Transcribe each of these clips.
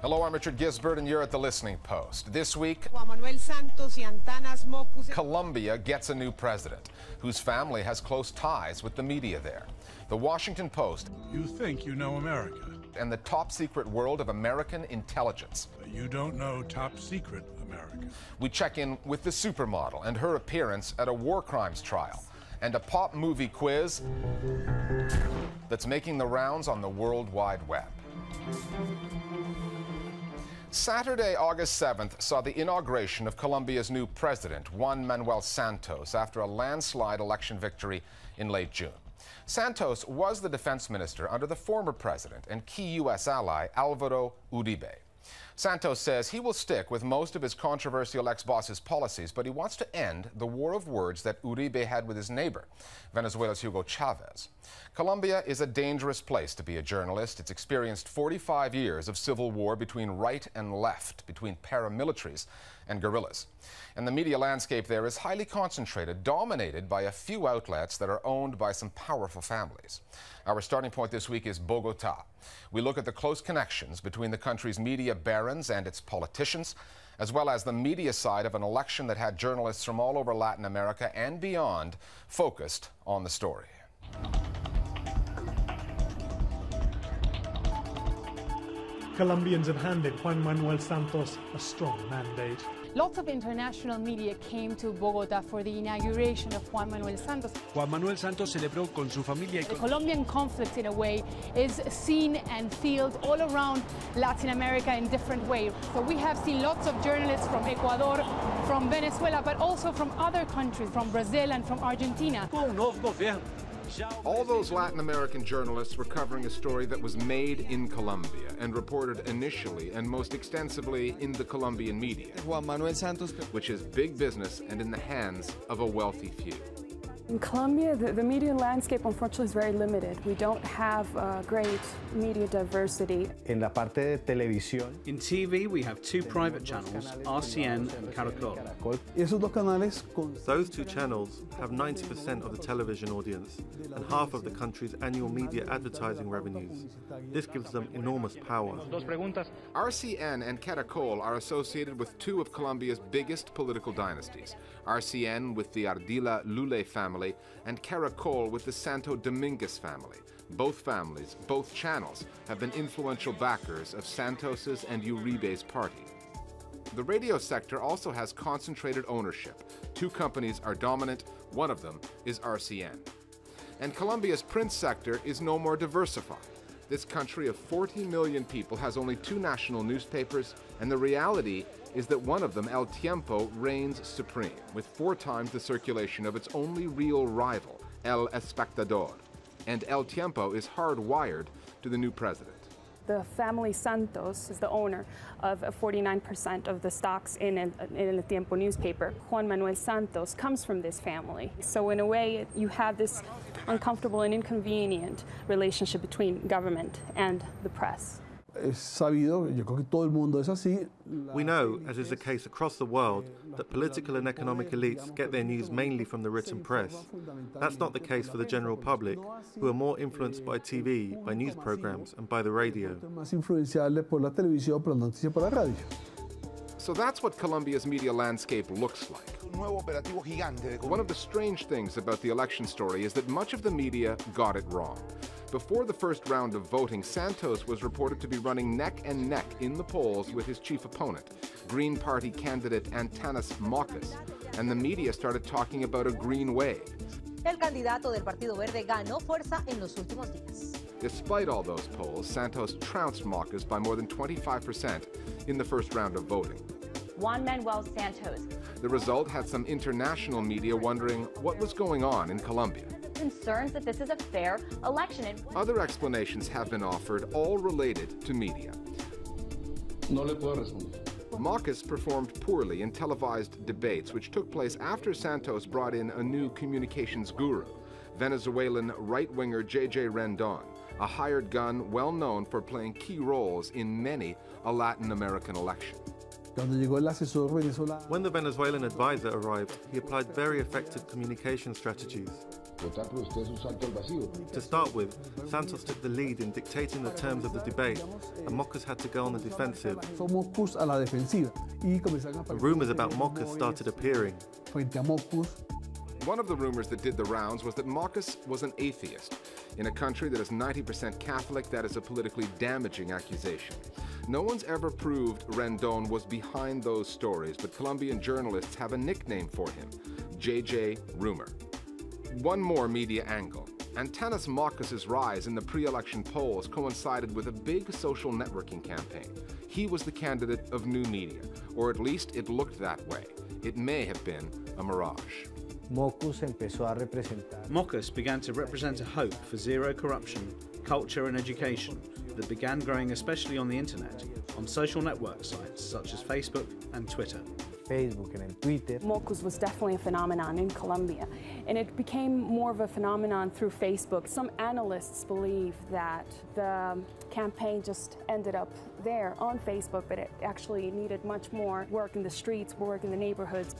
Hello, I'm Richard Gisbert, and you're at The Listening Post. This week, Juan Manuel Santos y Antanas Mocus. Colombia gets a new president, whose family has close ties with the media there. The Washington Post. You think you know America. And the top secret world of American intelligence. But you don't know top secret America. We check in with the supermodel and her appearance at a war crimes trial. And a pop movie quiz that's making the rounds on the World Wide Web. Saturday, August 7th, saw the inauguration of Colombia's new president, Juan Manuel Santos, after a landslide election victory in late June. Santos was the defense minister under the former president and key U.S. ally, Álvaro Uribe. Santos says he will stick with most of his controversial ex-boss's policies, but he wants to end the war of words that Uribe had with his neighbor, Venezuela's Hugo Chavez. Colombia is a dangerous place to be a journalist. It's experienced 45 years of civil war between right and left, between paramilitaries and guerrillas. And the media landscape there is highly concentrated, dominated by a few outlets that are owned by some powerful families. Our starting point this week is Bogotá. We look at the close connections between the country's media barons and its politicians, as well as the media side of an election that had journalists from all over Latin America and beyond focused on the story. Colombians have handed Juan Manuel Santos a strong mandate. Lots of international media came to Bogotá for the inauguration of Juan Manuel Santos. Juan Manuel Santos celebró con su familia. The Colombian conflict, in a way, is seen and felt all around Latin America in different ways. So we have seen lots of journalists from Ecuador, from Venezuela, but also from other countries, from Brazil and from Argentina. All those Latin American journalists were covering a story that was made in Colombia and reported initially and most extensively in the Colombian media, Juan Manuel Santos, which is big business and in the hands of a wealthy few. In Colombia, the media landscape, unfortunately, is very limited. We don't have great media diversity. En la parte de televisión. In TV, we have two private channels, RCN and Caracol. Those two channels have 90% of the television audience and half of the country's annual media advertising revenues. This gives them enormous power. RCN and Caracol are associated with two of Colombia's biggest political dynasties. RCN with the Ardila Lule family and Caracol with the Santo Dominguez family. Both families, both channels, have been influential backers of Santos's and Uribe's party. The radio sector also has concentrated ownership. Two companies are dominant, one of them is RCN. And Colombia's print sector is no more diversified. This country of 40 million people has only two national newspapers, and the reality is that one of them, El Tiempo, reigns supreme, with 4 times the circulation of its only real rival, El Espectador. And El Tiempo is hardwired to the new president. The family Santos is the owner of 49% of the stocks in El Tiempo newspaper. Juan Manuel Santos comes from this family. So in a way, you have this uncomfortable and inconvenient relationship between government and the press. We know, as is the case across the world, that political and economic elites get their news mainly from the written press. That's not the case for the general public, who are more influenced by TV, by news programs, and by the radio. So that's what Colombia's media landscape looks like. One of the strange things about the election story is that much of the media got it wrong. Before the first round of voting, Santos was reported to be running neck and neck in the polls with his chief opponent, Green Party candidate Antanas Mocus, and the media started talking about a green wave. El candidato del Partido Verde ganó fuerza en los últimos días. Despite all those polls, Santos trounced Mocus by more than 25% in the first round of voting. Juan Manuel Santos. The result had some international media wondering what was going on in Colombia. Concerns that this is a fair election. Other explanations have been offered, all related to media. No le puedo responder. Mocus performed poorly in televised debates, which took place after Santos brought in a new communications guru, Venezuelan right-winger J.J. Rendon, a hired gun well known for playing key roles in many a Latin American election. When the Venezuelan advisor arrived, he applied very effective communication strategies. To start with, Santos took the lead in dictating the terms of the debate, and mockers had to go on the defensive. Rumors about mockers started appearing. One of the rumors that did the rounds was that Marcos was an atheist. In a country that is 90% Catholic, that is a politically damaging accusation. No one's ever proved Rendon was behind those stories, but Colombian journalists have a nickname for him, JJ Rumor. One more media angle. Antanas Marcos's rise in the pre-election polls coincided with a big social networking campaign. He was the candidate of new media, or at least it looked that way. It may have been a mirage. Mockus began to represent a hope for zero corruption, culture and education that began growing especially on the internet, on social network sites such as Facebook and Twitter. Mockus was definitely a phenomenon in Colombia, and it became more of a phenomenon through Facebook. Some analysts believe that the campaign just ended up there on Facebook, but it actually needed much more work in the streets, work in the neighborhoods.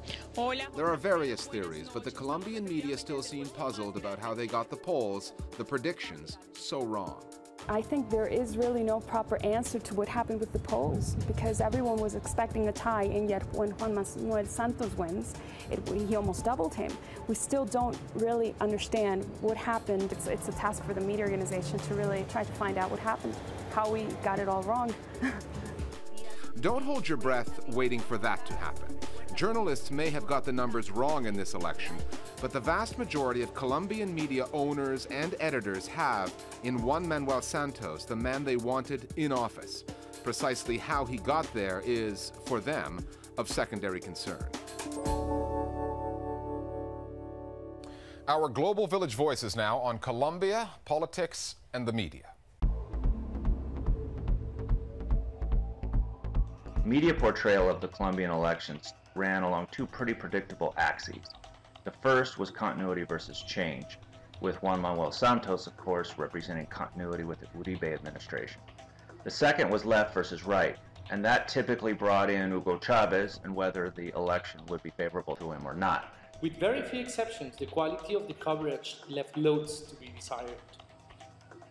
There are various theories, but the Colombian media still seem puzzled about how they got the polls, the predictions, so wrong. I think there is really no proper answer to what happened with the polls, because everyone was expecting a tie, and yet when Juan Manuel Santos wins, he almost doubled him. We still don't really understand what happened. It's a task for the media organization to really try to find out what happened, how we got it all wrong. Don't hold your breath waiting for that to happen. Journalists may have got the numbers wrong in this election, but the vast majority of Colombian media owners and editors have in Juan Manuel Santos, the man they wanted in office. Precisely how he got there is, for them, of secondary concern. Our Global Village Voices now on Colombia, politics, and the media. Media portrayal of the Colombian elections ran along two pretty predictable axes. The first was continuity versus change, with Juan Manuel Santos, of course, representing continuity with the Uribe administration. The second was left versus right, and that typically brought in Hugo Chavez and whether the election would be favorable to him or not. With very few exceptions, the quality of the coverage left loads to be desired.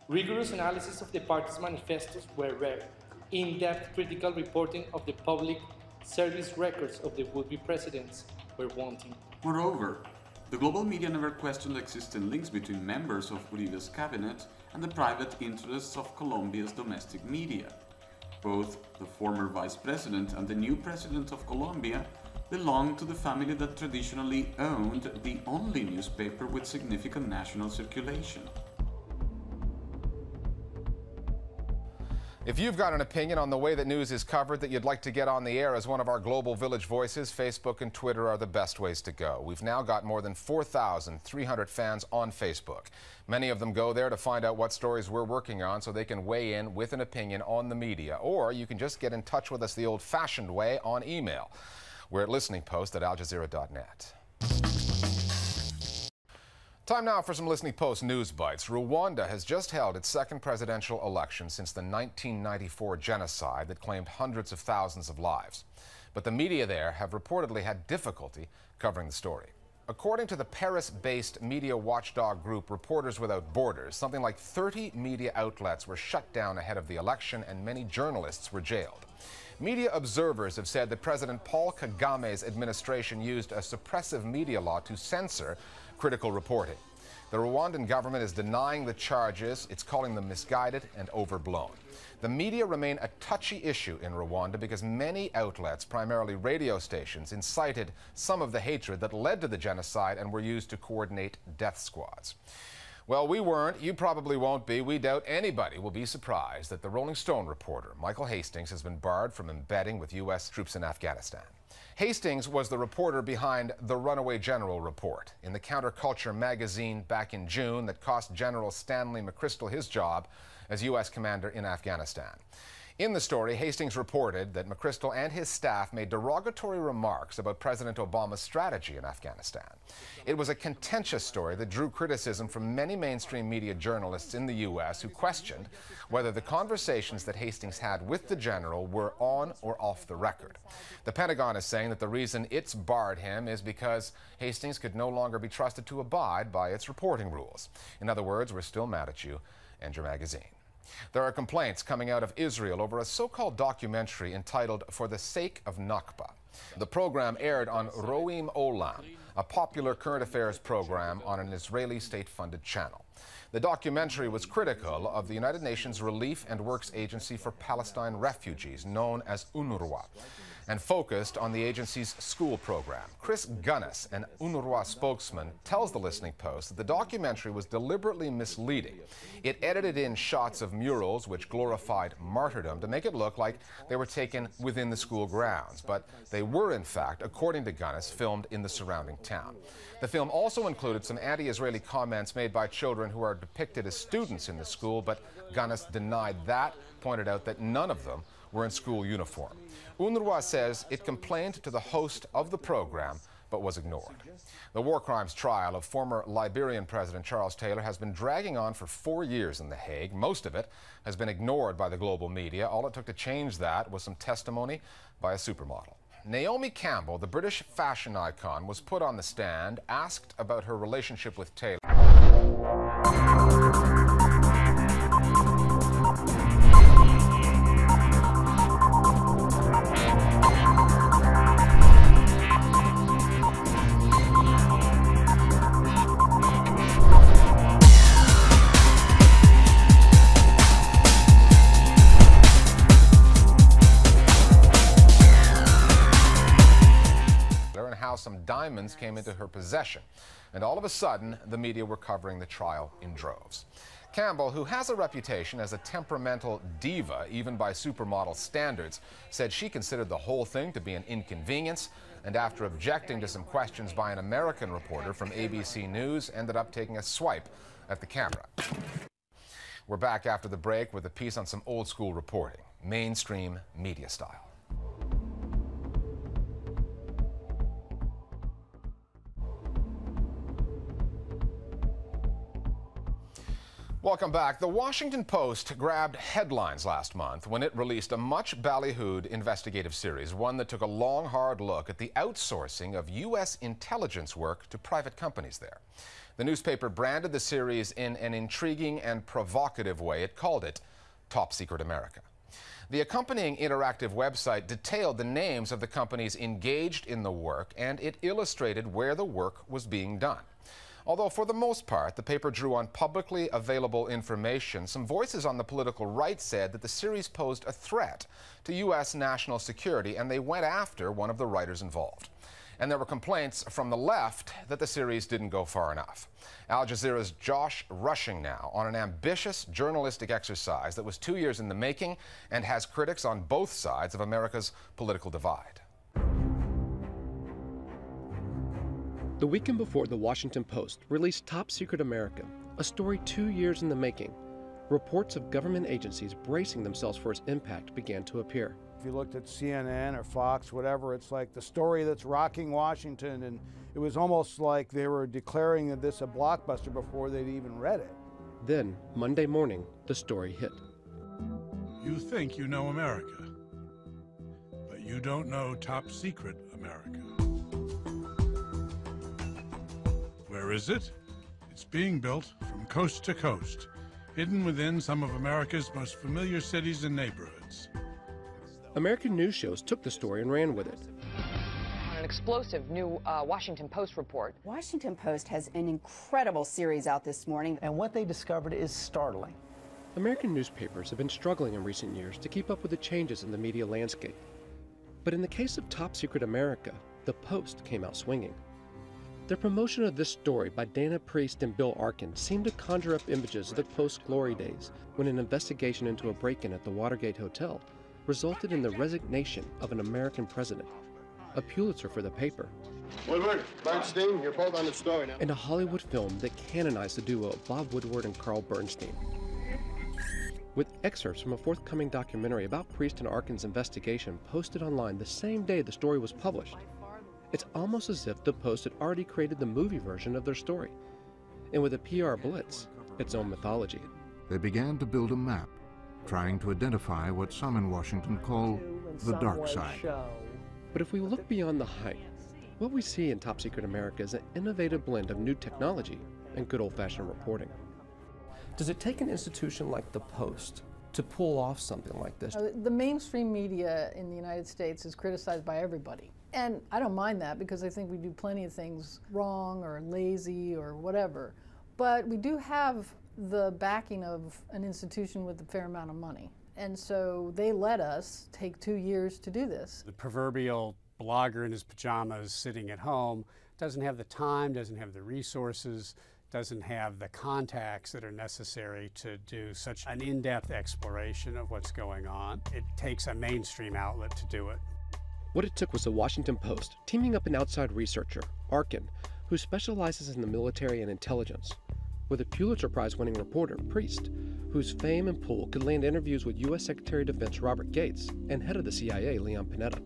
Rigorous analysis of the party's manifestos were rare. In-depth critical reporting of the public service records of the would-be presidents were wanting. Moreover, the global media never questioned existing links between members of Uribe's cabinet and the private interests of Colombia's domestic media. Both the former vice president and the new president of Colombia belonged to the family that traditionally owned the only newspaper with significant national circulation. If you've got an opinion on the way that news is covered that you'd like to get on the air as one of our Global Village Voices, Facebook and Twitter are the best ways to go. We've now got more than 4,300 fans on Facebook. Many of them go there to find out what stories we're working on so they can weigh in with an opinion on the media. Or you can just get in touch with us the old-fashioned way on email. We're at listeningpost@aljazeera.net. Time now for some Listening Post news bites. Rwanda has just held its second presidential election since the 1994 genocide that claimed hundreds of thousands of lives. But the media there have reportedly had difficulty covering the story. According to the Paris-based media watchdog group Reporters Without Borders, something like 30 media outlets were shut down ahead of the election and many journalists were jailed. Media observers have said that President Paul Kagame's administration used a suppressive media law to censor critical reporting. The Rwandan government is denying the charges. It's calling them misguided and overblown. The media remain a touchy issue in Rwanda because many outlets, primarily radio stations, incited some of the hatred that led to the genocide and were used to coordinate death squads. Well, we weren't. You probably won't be. We doubt anybody will be surprised that the Rolling Stone reporter, Michael Hastings, has been barred from embedding with U.S. troops in Afghanistan. Hastings was the reporter behind the Runaway General report in the Counterculture magazine back in June that cost General Stanley McChrystal his job as U.S. commander in Afghanistan. In the story, Hastings reported that McChrystal and his staff made derogatory remarks about President Obama's strategy in Afghanistan. It was a contentious story that drew criticism from many mainstream media journalists in the U.S. who questioned whether the conversations that Hastings had with the general were on or off the record. The Pentagon is saying that the reason it's barred him is because Hastings could no longer be trusted to abide by its reporting rules. In other words, we're still mad at you and your magazine. There are complaints coming out of Israel over a so-called documentary entitled For the Sake of Nakba. The program aired on Roim Olam, a popular current affairs program on an Israeli state-funded channel. The documentary was critical of the United Nations Relief and Works Agency for Palestine Refugees, known as UNRWA, and focused on the agency's school program. Chris Gunnis, an UNRWA spokesman, tells the Listening Post that the documentary was deliberately misleading. It edited in shots of murals which glorified martyrdom to make it look like they were taken within the school grounds, but they were, in fact, according to Gunnis, filmed in the surrounding town. The film also included some anti-Israeli comments made by children who are depicted as students in the school, but Gunnis denied that, pointed out that none of them were in school uniform. UNRWA says it complained to the host of the program, but was ignored. The war crimes trial of former Liberian President Charles Taylor has been dragging on for 4 years in The Hague. Most of it has been ignored by the global media. All it took to change that was some testimony by a supermodel. Naomi Campbell, the British fashion icon, was put on the stand, asked about her relationship with Taylor. Some diamonds came into her possession, and all of a sudden the media were covering the trial in droves. Campbell, who has a reputation as a temperamental diva even by supermodel standards, said she considered the whole thing to be an inconvenience, and after objecting to some questions by an American reporter from ABC News, ended up taking a swipe at the camera. We're back after the break with a piece on some old school reporting, mainstream media style. Welcome back. The Washington Post grabbed headlines last month when it released a much ballyhooed investigative series, one that took a long, hard look at the outsourcing of U.S. intelligence work to private companies there. The newspaper branded the series in an intriguing and provocative way. It called it Top Secret America. The accompanying interactive website detailed the names of the companies engaged in the work, and it illustrated where the work was being done. Although for the most part the paper drew on publicly available information, some voices on the political right said that the series posed a threat to U.S. national security, and they went after one of the writers involved. And there were complaints from the left that the series didn't go far enough. Al Jazeera's Josh Rushing now on an ambitious journalistic exercise that was 2 years in the making and has critics on both sides of America's political divide. The weekend before, the Washington Post released Top Secret America, a story 2 years in the making. Reports of government agencies bracing themselves for its impact began to appear. If you looked at CNN or Fox, whatever, it's like the story that's rocking Washington, and it was almost like they were declaring this a blockbuster before they'd even read it. Then, Monday morning, the story hit. You think you know America, but you don't know Top Secret America. Where is it? It's being built from coast to coast, hidden within some of America's most familiar cities and neighborhoods. American news shows took the story and ran with it. An explosive new Washington Post report. Washington Post has an incredible series out this morning, and what they discovered is startling. American newspapers have been struggling in recent years to keep up with the changes in the media landscape. But in the case of Top Secret America, the Post came out swinging. Their promotion of this story by Dana Priest and Bill Arkin seemed to conjure up images of the post-glory days when an investigation into a break-in at the Watergate Hotel resulted in the resignation of an American president, a Pulitzer for the paper, Woodward, Bernstein, you're both on the story now, and a Hollywood film that canonized the duo of Bob Woodward and Carl Bernstein. with excerpts from a forthcoming documentary about Priest and Arkin's investigation posted online the same day the story was published. It's almost as if the Post had already created the movie version of their story, and with a PR blitz, its own mythology. They began to build a map, trying to identify what some in Washington call the dark side. But if we look beyond the hype, what we see in Top Secret America is an innovative blend of new technology and good old-fashioned reporting. Does it take an institution like the Post to pull off something like this? The mainstream media in the United States is criticized by everybody. And I don't mind that because I think we do plenty of things wrong or lazy or whatever. But we do have the backing of an institution with a fair amount of money. And so they let us take 2 years to do this. The proverbial blogger in his pajamas sitting at home doesn't have the time, doesn't have the resources, doesn't have the contacts that are necessary to do such an in-depth exploration of what's going on. It takes a mainstream outlet to do it. What it took was the Washington Post teaming up an outside researcher, Arkin, who specializes in the military and intelligence, with a Pulitzer Prize-winning reporter, Priest, whose fame and pull could land interviews with U.S. Secretary of Defense Robert Gates and head of the CIA, Leon Panetta.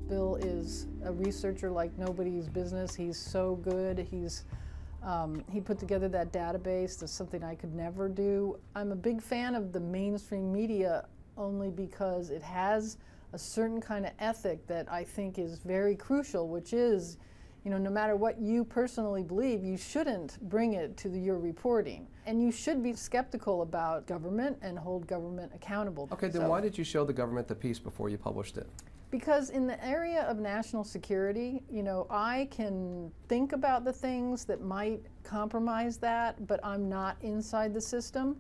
Bill is a researcher like nobody's business. He's so good. He put together that database. That's something I could never do. I'm a big fan of the mainstream media only because it has a certain kind of ethic that I think is very crucial, which is, you know, no matter what you personally believe, you shouldn't bring it to your reporting. And you should be skeptical about government and hold government accountable. Okay, then why did you show the government the piece before you published it? Because in the area of national security, you know, I can think about the things that might compromise that, but I'm not inside the system.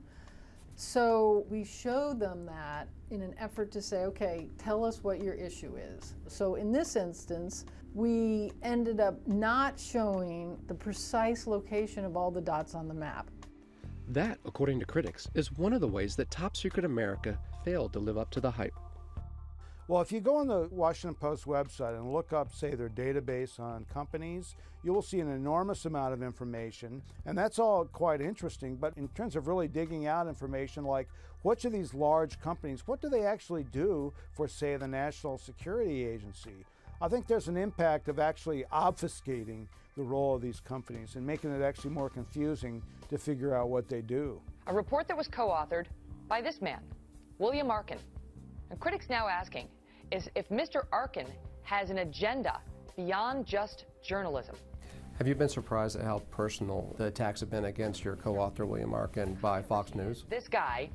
So we showed them that in an effort to say, okay, tell us what your issue is. So in this instance, we ended up not showing the precise location of all the dots on the map. That, according to critics, is one of the ways that Top Secret America failed to live up to the hype. Well, if you go on the Washington Post website and look up, say, their database on companies, you will see an enormous amount of information, and that's all quite interesting. But in terms of really digging out information like which of these large companies, what do they actually do for, say, the National Security Agency? I think there's an impact of actually obfuscating the role of these companies and making it actually more confusing to figure out what they do. A report that was co-authored by this man, William Arkin. And critics now asking is if Mr. Arkin has an agenda beyond just journalism. Have you been surprised at how personal the attacks have been against your co-author, William Arkin, by Fox News? This guy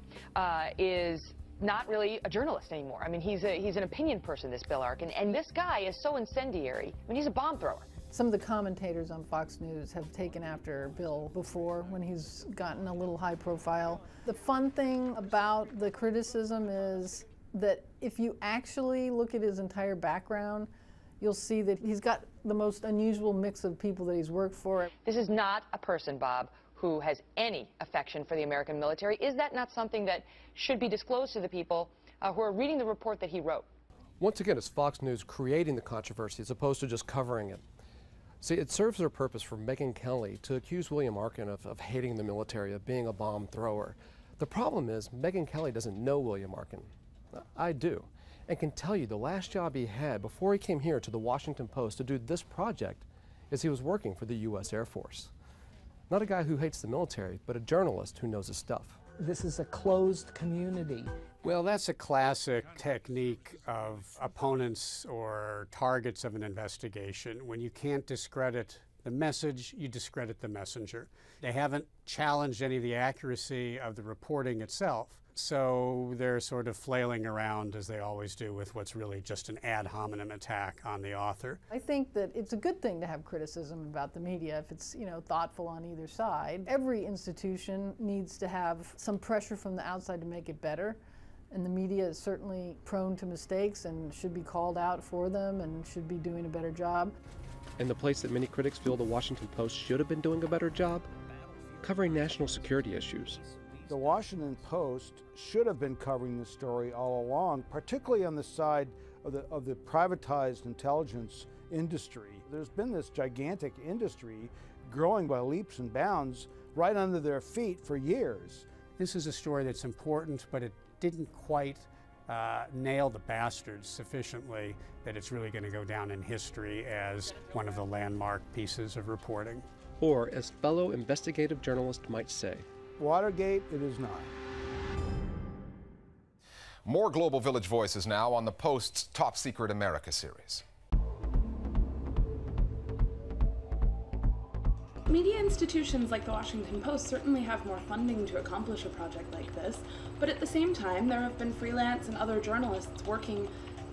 is not really a journalist anymore. I mean, he's an opinion person, this Bill Arkin, and this guy is so incendiary. I mean, he's a bomb thrower. Some of the commentators on Fox News have taken after Bill before when he's gotten a little high profile. The fun thing about the criticism is that if you actually look at his entire background, you'll see that he's got the most unusual mix of people that he's worked for. This is not a person, Bob, who has any affection for the American military. Is that not something that should be disclosed to the people who are reading the report that he wrote? Once again, it's Fox News creating the controversy as opposed to just covering it. See, it serves their purpose for Megyn Kelly to accuse William Arkin of hating the military, of being a bomb thrower. The problem is Megyn Kelly doesn't know William Arkin. I do, and can tell you the last job he had before he came here to the Washington Post to do this project is he was working for the U.S. Air Force. Not a guy who hates the military, but a journalist who knows his stuff. This is a closed community. Well, that's a classic technique of opponents or targets of an investigation. When you can't discredit the message, you discredit the messenger. They haven't challenged any of the accuracy of the reporting itself. So they're sort of flailing around, as they always do, with what's really just an ad hominem attack on the author. I think that it's a good thing to have criticism about the media if it's, you know, thoughtful on either side. Every institution needs to have some pressure from the outside to make it better. And the media is certainly prone to mistakes and should be called out for them and should be doing a better job. And the place that many critics feel the Washington Post should have been doing a better job? Covering national security issues. The Washington Post should have been covering this story all along, particularly on the side of the privatized intelligence industry. There's been this gigantic industry growing by leaps and bounds right under their feet for years. This is a story that's important, but it didn't quite nail the bastards sufficiently that it's really going to go down in history as one of the landmark pieces of reporting. Or, as fellow investigative journalist might say, Watergate, it is not. More Global Village Voices now on the Post's Top Secret America series. Media institutions like the Washington Post certainly have more funding to accomplish a project like this, but at the same time, there have been freelance and other journalists working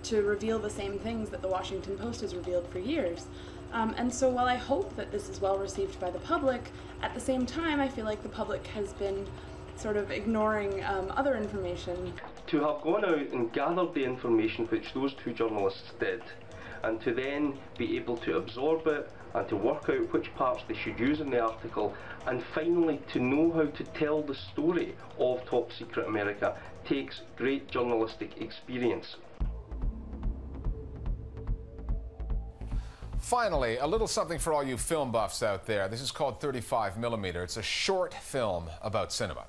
to reveal the same things that the Washington Post has revealed for years. And so while I hope that this is well received by the public, at the same time, I feel like the public has been sort of ignoring other information. To have gone out and gathered the information which those two journalists did, and to then be able to absorb it, and to work out which parts they should use in the article, and finally to know how to tell the story of Top Secret America takes great journalistic experience. Finally, a little something for all you film buffs out there. This is called 35mm. It's a short film about cinema.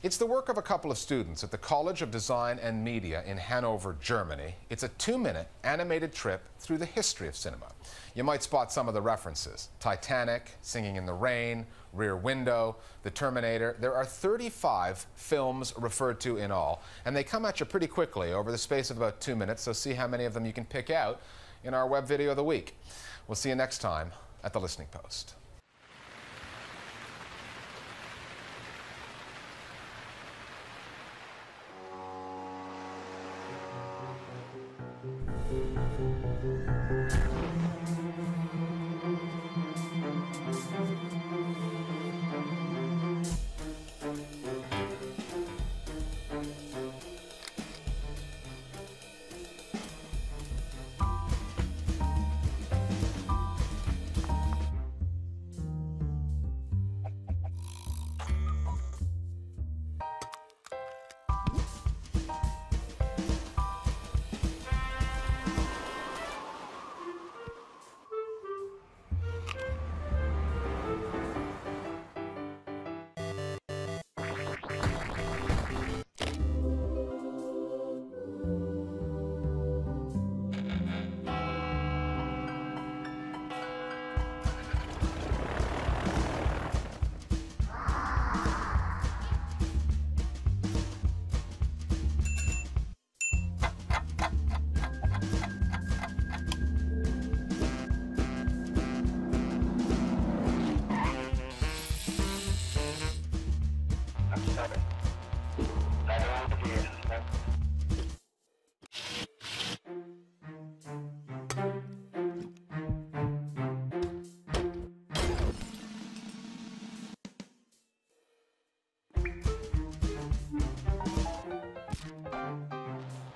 It's the work of a couple of students at the College of Design and Media in Hanover, Germany. It's a 2-minute animated trip through the history of cinema. You might spot some of the references: Titanic, Singing in the Rain, Rear Window, The Terminator. There are 35 films referred to in all, and they come at you pretty quickly over the space of about 2 minutes, so see how many of them you can pick out in our web video of the week. We'll see you next time at The Listening Post.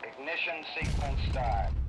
Ignition sequence start.